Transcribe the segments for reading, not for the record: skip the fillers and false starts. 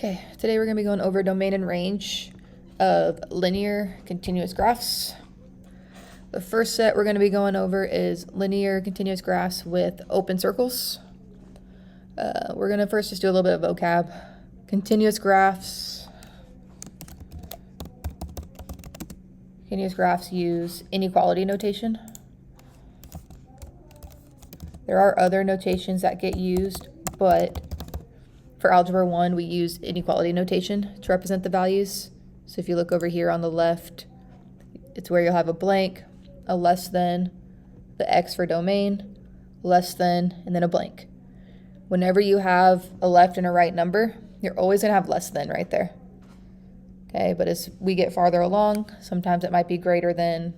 Okay, today we're going to be going over domain and range of linear continuous graphs. The first set we're going to be going over is linear continuous graphs with open circles. We're going to first just do a little bit of vocab. Continuous graphs. Continuous graphs use inequality notation. There are other notations that get used, but for Algebra 1, we use inequality notation to represent the values. So if you look over here on the left, it's where you'll have a blank, a less than, the X for domain, less than, and then a blank. Whenever you have a left and a right number, you're always going to have less than right there. Okay, but as we get farther along, sometimes it might be greater than,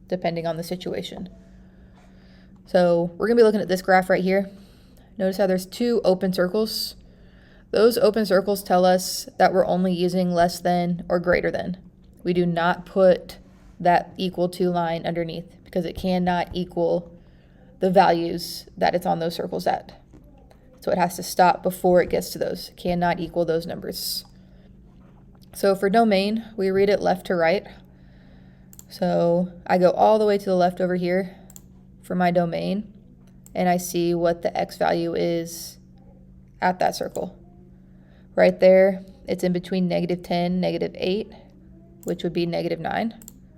depending on the situation. So we're going to be looking at this graph right here. Notice how there's two open circles. Those open circles tell us that we're only using less than or greater than. We do not put that equal to line underneath because it cannot equal the values that it's on those circles at. So it has to stop before it gets to those. It cannot equal those numbers. So for domain, we read it left to right. So I go all the way to the left over here for my domain, and I see what the X value is at that circle. Right there, it's in between -10, -8, which would be -9.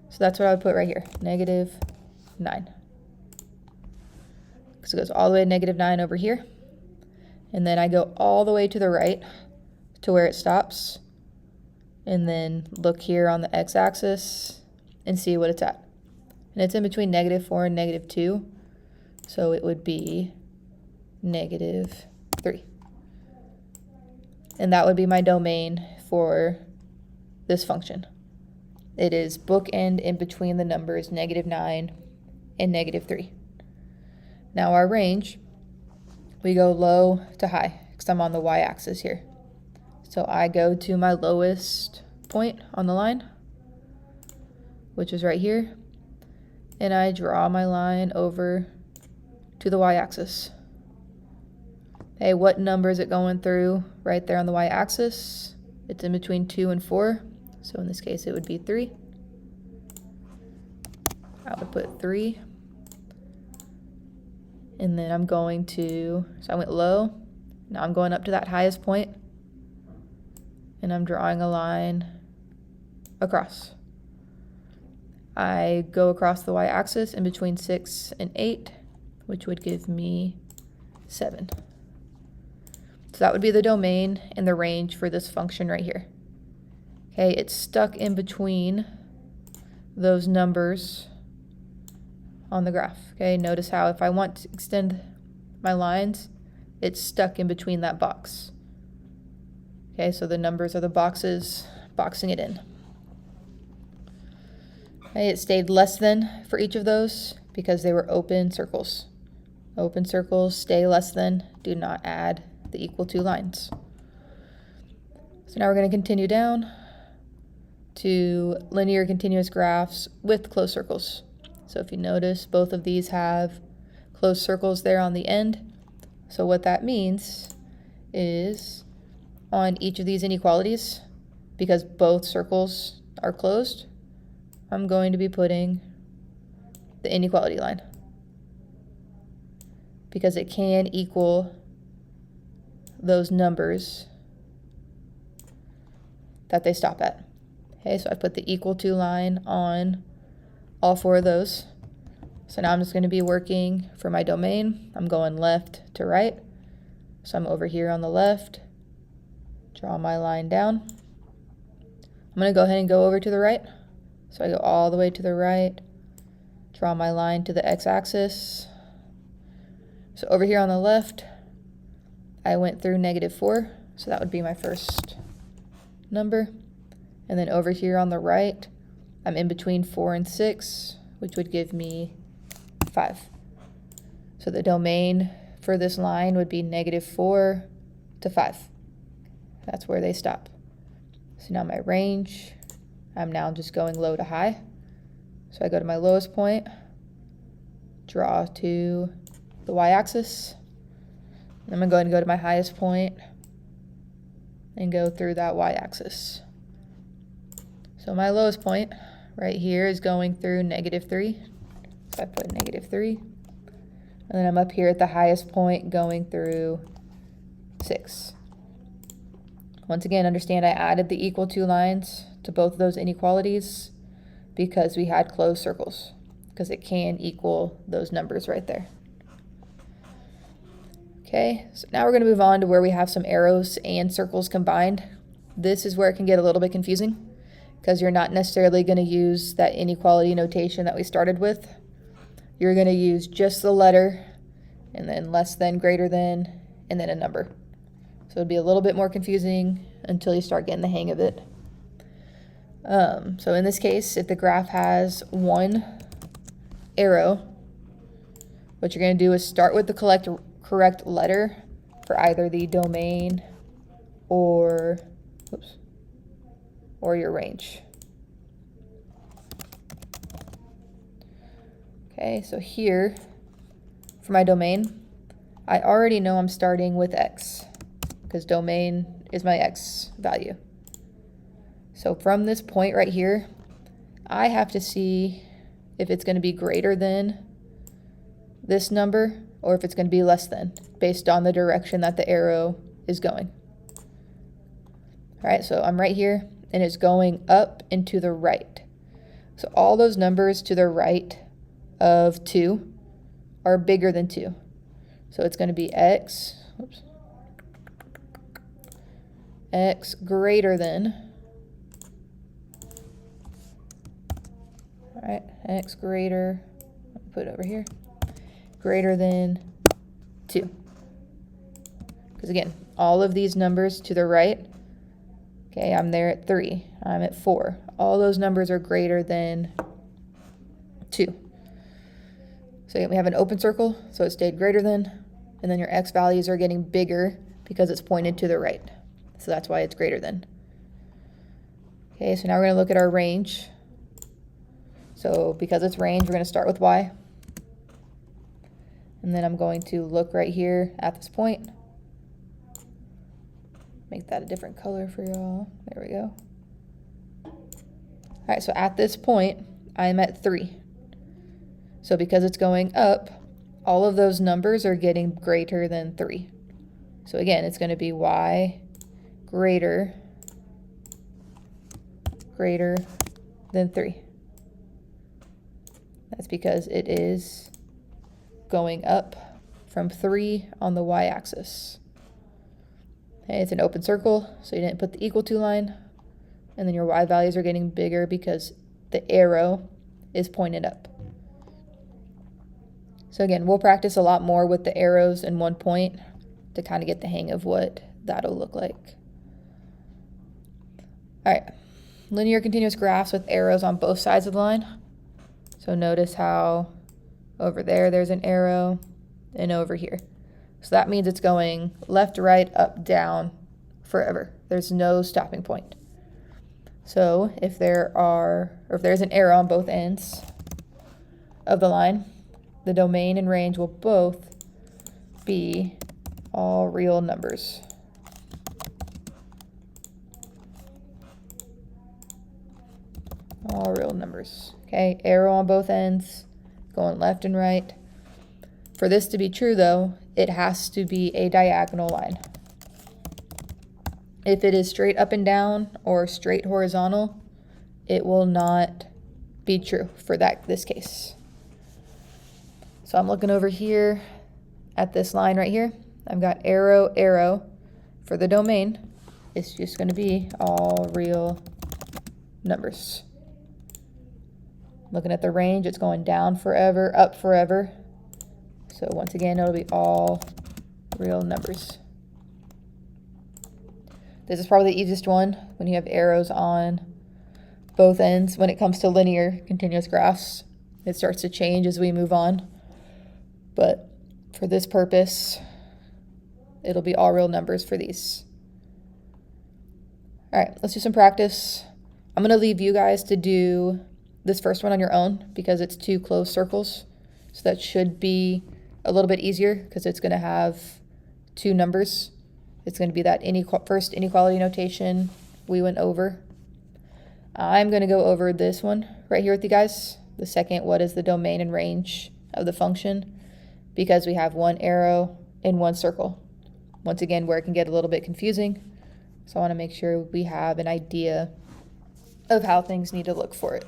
So that's what I would put right here, -9. So it goes all the way to -9 over here. And then I go all the way to the right to where it stops. And then look here on the x-axis and see what it's at. And it's in between -4 and -2. So it would be -3. And that would be my domain for this function. It is bookend in between the numbers -9 and -3. Now our range, we go low to high because I'm on the y-axis here. So I go to my lowest point on the line, which is right here, and I draw my line over to the y-axis. Hey, what number is it going through right there on the y-axis? It's in between 2 and 4. So in this case, it would be 3. I would put 3. And then I'm going to, so I went low. Now I'm going up to that highest point. And I'm drawing a line across. I go across the y-axis in between 6 and 8, which would give me 7. So that would be the domain and the range for this function right here. Okay, it's stuck in between those numbers on the graph. Okay, notice how if I want to extend my lines, it's stuck in between that box. Okay, so the numbers are the boxes boxing it in. Okay, it stayed less than for each of those because they were open circles. Open circles stay less than, do not add the equal to lines. So now we're going to continue down to linear continuous graphs with closed circles. So if you notice, both of these have closed circles there on the end. So what that means is on each of these inequalities, because both circles are closed, I'm going to be putting the inequality line because it can equal those numbers that they stop at. Okay, so I put the equal to line on all 4 of those. So now I'm just going to be working for my domain. I'm going left to right. So I'm over here on the left, draw my line down. I'm going to go ahead and go over to the right. So I go all the way to the right, draw my line to the x-axis. So over here on the left, I went through -4, so that would be my first number. And then over here on the right, I'm in between 4 and 6, which would give me 5. So the domain for this line would be -4 to 5. That's where they stop. So now my range, I'm now just going low to high. So I go to my lowest point, draw to the y-axis. I'm going to go ahead and go to my highest point and go through that y-axis. So my lowest point right here is going through -3. So I put -3. And then I'm up here at the highest point going through 6. Once again, understand I added the equal to lines to both of those inequalities because we had closed circles, because it can equal those numbers right there. Okay, so now we're going to move on to where we have some arrows and circles combined. This is where it can get a little bit confusing because you're not necessarily going to use that inequality notation that we started with. You're going to use just the letter and then less than, greater than, and then a number. So it'll be a little bit more confusing until you start getting the hang of it. So in this case, if the graph has one arrow, what you're going to do is start with the correct letter for either the domain or your range. Okay, so here for my domain, I already know I'm starting with x because domain is my x value. So from this point right here, I have to see if it's going to be greater than this number or if it's going to be less than, based on the direction that the arrow is going. All right, so I'm right here and it's going up and to the right. So all those numbers to the right of 2 are bigger than 2. So it's going to be x greater than, all right, x greater, I'll put it over here, greater than 2. Because again, all of these numbers to the right, okay, I'm there at 3, I'm at 4. All those numbers are greater than 2. So again, we have an open circle, so it stayed greater than, and then your x values are getting bigger because it's pointed to the right. So that's why it's greater than. Okay, so now we're going to look at our range. So because it's range, we're going to start with y. And then I'm going to look right here at this point. Make that a different color for y'all. There we go. All right, so at this point, I'm at 3. So because it's going up, all of those numbers are getting greater than 3. So again, it's going to be y greater than 3. That's because it is going up from 3 on the y-axis. Okay, it's an open circle, so you didn't put the equal to line, and then your y values are getting bigger because the arrow is pointed up. So again, we'll practice a lot more with the arrows in one point to kind of get the hang of what that'll look like. All right, linear continuous graphs with arrows on both sides of the line. So notice how over there, there's an arrow, and over here. So that means it's going left, right, up, down forever. There's no stopping point. So if there's an arrow on both ends of the line, the domain and range will both be all real numbers. All real numbers. Okay, arrow on both ends, going left and right. For this to be true though, it has to be a diagonal line. If it is straight up and down or straight horizontal, it will not be true for this case. So I'm looking over here at this line right here. I've got arrow, arrow. For the domain, it's just going to be all real numbers. Looking at the range, it's going down forever, up forever. So once again, it'll be all real numbers. This is probably the easiest one when you have arrows on both ends. When it comes to linear continuous graphs, it starts to change as we move on. But for this purpose, it'll be all real numbers for these. All right, let's do some practice. I'm going to leave you guys to do this first one on your own because it's 2 closed circles. So that should be a little bit easier because it's going to have 2 numbers It's going to be that first inequality notation we went over. I'm going to go over this one right here with you guys. The second, what is the domain and range of the function? Because we have one arrow in one circle. Once again, where it can get a little bit confusing. So I want to make sure we have an idea of how things need to look for it.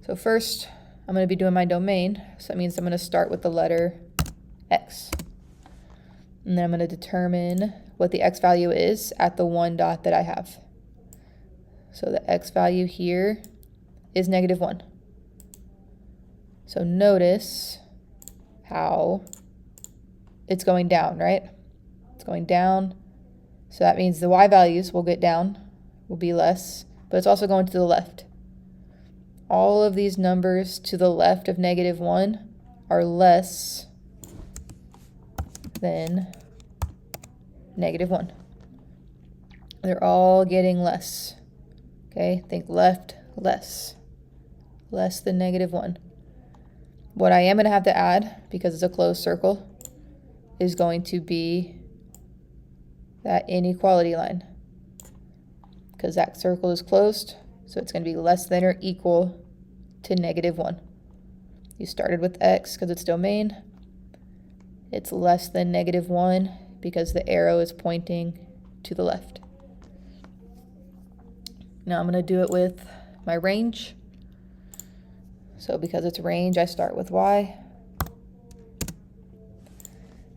So first, I'm going to be doing my domain. So that means I'm going to start with the letter x. And then I'm going to determine what the x value is at the one dot that I have. So the x value here is -1. So notice how it's going down, right? It's going down. So that means the y values will get down, will be less, but it's also going to the left. All of these numbers to the left of -1 are less than -1. They're all getting less. Okay, think left, less than -1. What I am going to have to add, because it's a closed circle, is going to be that inequality line. Because that circle is closed, so it's going to be less than or equal to -1. You started with x because it's domain. It's less than -1 because the arrow is pointing to the left. Now I'm going to do it with my range. So because it's range, I start with y.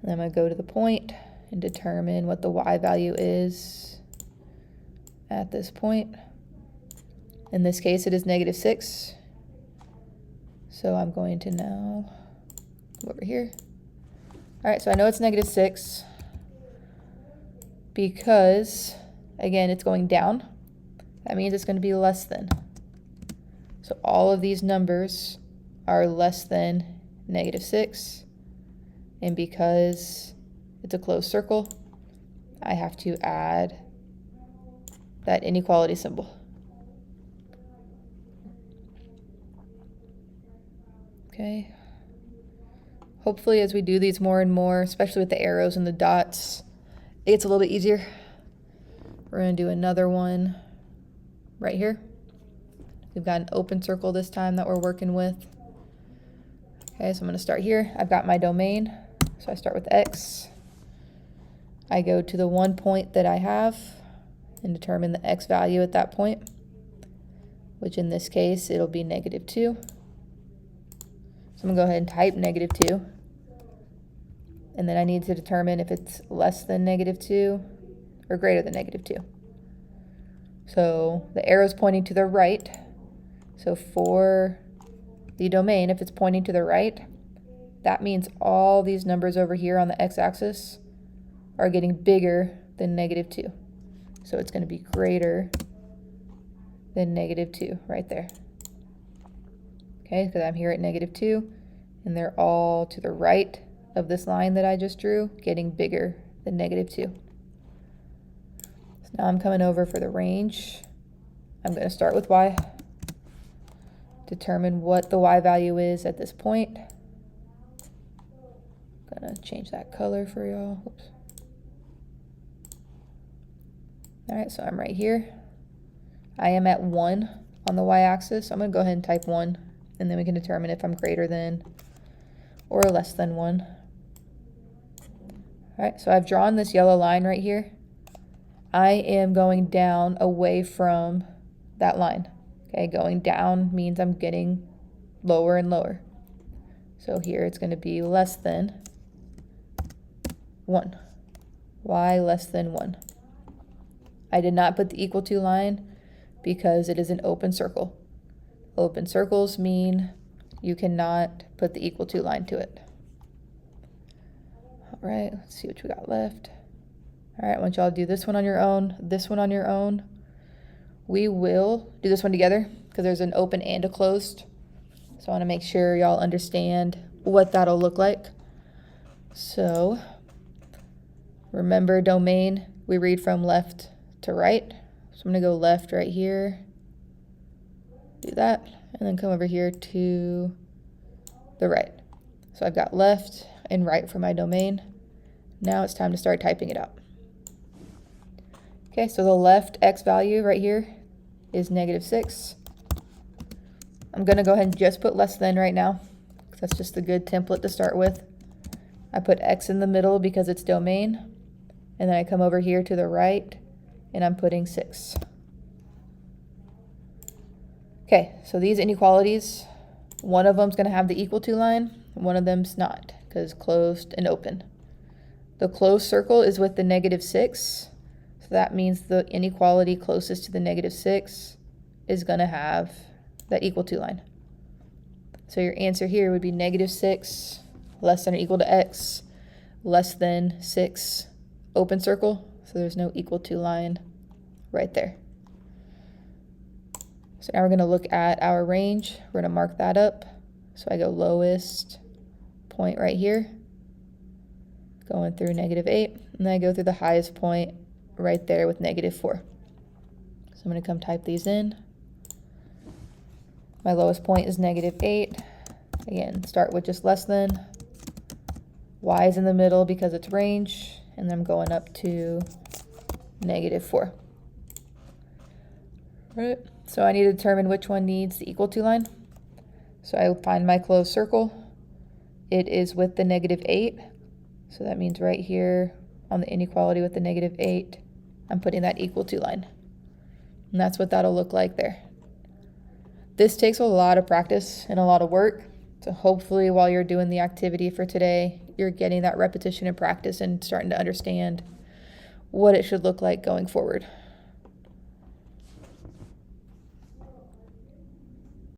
And I'm going to go to the point and determine what the y value is at this point. In this case, it is -6. So I'm going to now go over here. All right, so I know it's -6 because, again, it's going down. That means it's going to be less than. So all of these numbers are less than -6. And because it's a closed circle, I have to add that inequality symbol. Okay. Hopefully as we do these more and more, especially with the arrows and the dots, it gets a little bit easier. We're going to do another one right here. We've got an open circle this time that we're working with. Okay, so I'm going to start here. I've got my domain. So I start with x. I go to the one point that I have and determine the x value at that point, which in this case, it'll be -2. So I'm going to go ahead and type -2. And then I need to determine if it's less than -2 or greater than -2. So the arrow's pointing to the right. So for the domain, if it's pointing to the right, that means all these numbers over here on the x-axis are getting bigger than -2. So it's going to be greater than -2 right there. Okay, because I'm here at -2, and they're all to the right of this line that I just drew, getting bigger than -2. So now I'm coming over for the range. I'm going to start with y. Determine what the y value is at this point. I'm going to change that color for y'all. Oops. All right, so I'm right here. I am at 1 on the y-axis. So I'm going to go ahead and type 1, and then we can determine if I'm greater than or less than 1. All right, so I've drawn this yellow line right here. I am going down away from that line. Okay, going down means I'm getting lower and lower. So here it's going to be less than 1. Y less than 1. I did not put the equal to line because it is an open circle. Open circles mean you cannot put the equal to line to it. All right, let's see what we got left. All right, I want y'all to do this one on your own, this one on your own. We will do this one together because there's an open and a closed. So I want to make sure y'all understand what that'll look like. So remember domain, we read from left to right. So I'm going to go left right here, do that, and then come over here to the right. So I've got left and right for my domain. Now it's time to start typing it out. Okay, so the left x value right here is -6. I'm going to go ahead and just put less than right now, because that's just a good template to start with. I put x in the middle because it's domain, and then I come over here to the right, and I'm putting 6. Okay, so these inequalities, one of them's going to have the equal to line, one of them's not, because closed and open. The closed circle is with the -6, so that means the inequality closest to the -6 is going to have that equal to line. So your answer here would be -6 less than or equal to x less than 6 open circle. So there's no equal to line right there. So now we're going to look at our range. We're going to mark that up. So I go lowest point right here, going through -8, and then I go through the highest point right there with -4. So I'm going to come type these in. My lowest point is -8. Again, start with just less than. Y is in the middle because it's range, and then I'm going up to -4. Right. So I need to determine which one needs the equal to line. So I find my closed circle. It is with the -8. So that means right here on the inequality with the -8, I'm putting that equal to line. And that's what that'll look like there. This takes a lot of practice and a lot of work. So hopefully while you're doing the activity for today, you're getting that repetition and practice and starting to understand what it should look like going forward.